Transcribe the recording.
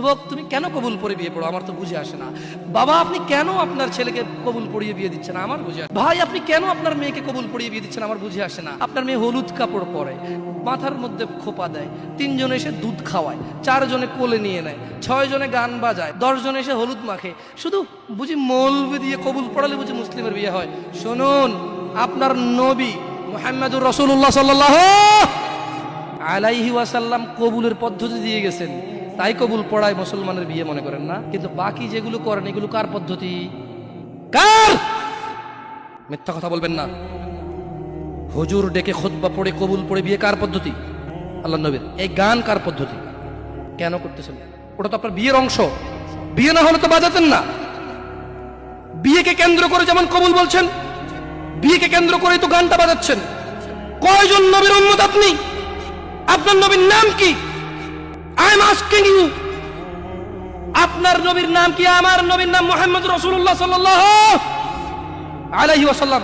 যুবক তুমি কেন কবুল পড়ে বিয়ে পড়ো, আমার তো বুঝে আসে না। বাবা আপনি কেন আপনার ছেলেকে কবুল পড়িয়ে বিয়ে দিচ্ছেন, আমার বুঝে আসে না। ভাই আপনি কেন আপনার মেয়েকে কবুল পড়িয়ে বিয়ে দিচ্ছেন, আমার বুঝে আসে না। আপনার মেয়ে হলুদ কাপড় পরে, মাথার মধ্যে খোপা দেয়, 3 জন এসে দুধ খাওয়ায়, 4 জনে কোলে নিয়ে নেয়, 6 জনে গান বাজায়, 10 জন এসে হলুদ মাখে, শুধু বুঝি মৌলবি দিয়ে কবুল পড়ালে বুঝি মুসলিমের বিয়ে হয়। শুনুন, আপনার নবী মুহাম্মদুর রাসূলুল্লাহ সাল্লাল্লাহু আলাইহি ওয়াসাল্লাম কবুলের পদ্ধতি দিয়ে গেছেন, তাই কবুল পড়ায় মুসলমানের বিয়ে মনে করেন না। কিন্তু বাকি যেগুলো করেন এগুলো কার পদ্ধতি? কার? মিথ্যা কথা বলবেন না। হুজুর ডেকে খুতবা পড়ে কবুল পড়ে বিয়ে কার পদ্ধতি? আল্লাহর নবীর। এই গান কার পদ্ধতি? কেন করতেছেন? ওটা তো আপনার বিয়ের অংশ, বিয়ে না হলে তো বাজাতেন না। বিয়েকে কেন্দ্র করে যেমন কবুল বলছেন, বিয়েকে কেন্দ্র করে তো গানটা বাজাচ্ছেন। কয়জন নবীর উম্মত আপনি? আপনার নবীর নাম কি? আই এম আস্কিং ইউ, আপনার নবীর নাম কি? আমার নবীর নাম মুহাম্মদ রাসূলুল্লাহ সাল্লাল্লাহু আলাইহি ওয়াসাল্লাম।